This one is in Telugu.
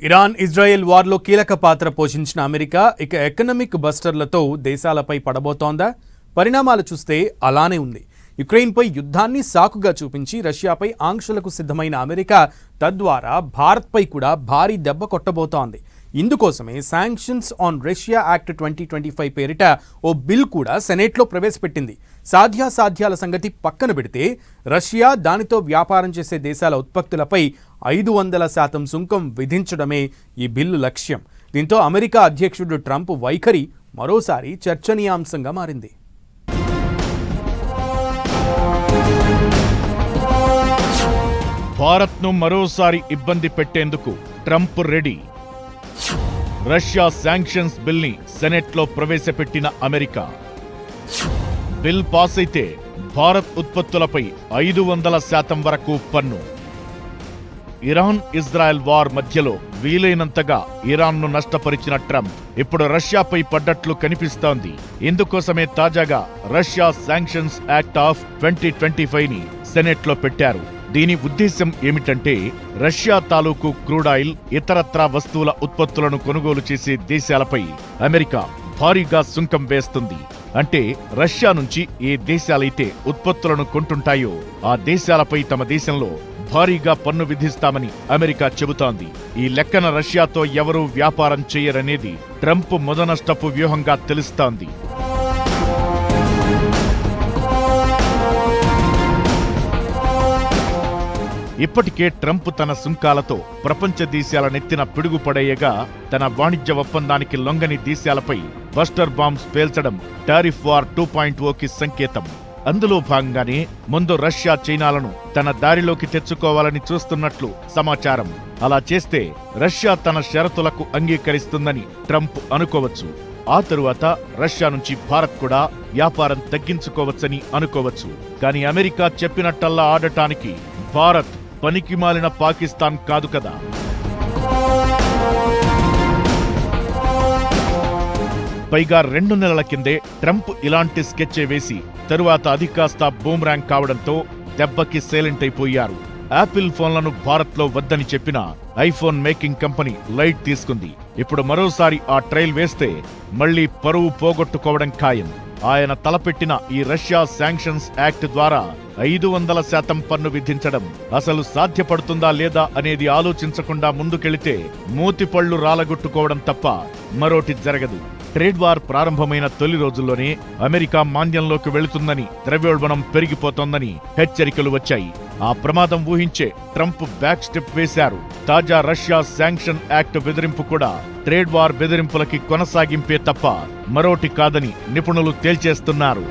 ఇరాన్ ఇజ్రాయెల్ వార్లో కీలక పాత్ర పోషించిన అమెరికా ఇక ఎకనామిక్ బస్టర్లతో దేశాలపై పడబోతోందా? పరిణామాలు చూస్తే అలానే ఉంది. యుక్రెయిన్పై యుద్ధాన్ని సాకుగా చూపించి రష్యాపై ఆంక్షలకు సిద్ధమైన అమెరికా తద్వారా భారత్పై కూడా భారీ దెబ్బ కొట్టబోతోంది. ఇందుకోసమే శాంక్షన్స్ ఆన్ రష్యా యాక్ట్ 2025 పేరిట ఓ బిల్ కూడా సెనేట్లో ప్రవేశపెట్టింది. సాధ్యాసాధ్యాల సంగతి పక్కన పెడితే రష్యా దానితో వ్యాపారం చేసే దేశాల ఉత్పత్తులపై 500% సుంకం విధించడమే ఈ బిల్లు లక్ష్యం. దీంతో అమెరికా అధ్యక్షుడు ట్రంప్ వైఖరి మరోసారి చర్చనీయాంశంగా మారింది. భారత్ను మరోసారి ఇబ్బంది పెట్టేందుకు ట్రంప్ రెడీ. రష్యా శాంక్షన్స్ బిల్ని సెనెట్లో ప్రవేశపెట్టిన అమెరికా. బిల్ పాస్ అయితే భారత్ ఉత్పత్తులపై 500% వరకు పన్ను. ఇరాన్ ఇజ్రాయెల్ వార్ మధ్యలో వీలైనంతగా ఇరాన్ను నష్టపరిచిన ట్రంప్ ఇప్పుడు రష్యాపై పడ్డట్లు కనిపిస్తోంది. ఇందుకోసమే తాజాగా రష్యా శాంక్షన్స్ యాక్ట్ ఆఫ్ 2025ని సెనెట్లో పెట్టారు. దీని ఉద్దేశం ఏమిటంటే రష్యా తాలూకు క్రూడాయిల్, ఇతరత్రా వస్తువుల ఉత్పత్తులను కొనుగోలు చేసే దేశాలపై అమెరికా భారీగా సుంకం వేస్తుంది. అంటే రష్యా నుంచి ఏ దేశాలైతే ఉత్పత్తులను కొంటుంటాయో ఆ దేశాలపై తమ దేశంలో భారీగా పన్ను విధిస్తామని అమెరికా చెబుతోంది. ఈ లెక్కన రష్యాతో ఎవరూ వ్యాపారం చేయరనేది ట్రంప్ మొదనష్టపు వ్యూహంగా తెలుస్తోంది. ఇప్పటికే ట్రంప్ తన సుంకాలతో ప్రపంచ దేశాల నెత్తిన పిడుగుపడేయగా తన వాణిజ్య ఒప్పందానికి లొంగని దేశాలపై బస్టర్ బాంబ్స్ పేల్చడం టారిఫ్ వార్ 2.0కి సంకేతం. అందులో భాగంగానే ముందు రష్యా చైనాలను తన దారిలోకి తెచ్చుకోవాలని చూస్తున్నట్లు సమాచారం. అలా చేస్తే రష్యా తన షరతులకు అంగీకరిస్తుందని ట్రంప్ అనుకోవచ్చు. ఆ తరువాత రష్యా నుంచి భారత్ కూడా వ్యాపారం తగ్గించుకోవచ్చని అనుకోవచ్చు. కానీ అమెరికా చెప్పినట్టల్లా ఆడటానికి భారత్ పనికిమాలిన పాకిస్తాన్ కాదు కదా. పైగా 2 నెలల కిందే ట్రంప్ ఇలాంటి స్కెచ్చే వేసి తరువాత అది కాస్త బూమ్రాంగ్ కావడంతో దెబ్బకి సైలెంట్ అయిపోయారు. యాపిల్ ఫోన్లను భారత్లో వద్దని చెప్పిన ఐఫోన్ మేకింగ్ కంపెనీ లైట్ తీసుకుంది. ఇప్పుడు మరోసారి ఆ ట్రయల్ వేస్తే మళ్లీ పరువు పోగొట్టుకోవడం ఖాయం. ఆయన తలపెట్టిన ఈ రష్యా శాంక్షన్స్ యాక్ట్ ద్వారా 500% పన్ను విధించడం అసలు సాధ్యపడుతుందా లేదా అనేది ఆలోచించకుండా ముందుకెళితే మూతిపళ్లు రాలగొట్టుకోవడం తప్ప మరోటి జరగదు. ట్రేడ్ వార్ ప్రారంభమైన తొలి రోజుల్లోనే అమెరికా మాంద్యంలోకి వెళుతుందని, ద్రవ్యోల్బణం పెరిగిపోతోందని హెచ్చరికలు వచ్చాయి. ఆ ప్రమాదం ఊహించే ట్రంప్ బ్యాక్ స్టెప్ వేశారు. తాజా రష్యా శాంక్షన్ యాక్ట్ బెదిరింపు కూడా ట్రేడ్ వార్ బెదిరింపులకి కొనసాగింపే తప్ప మరోటి కాదని నిపుణులు తేల్చేస్తున్నారు.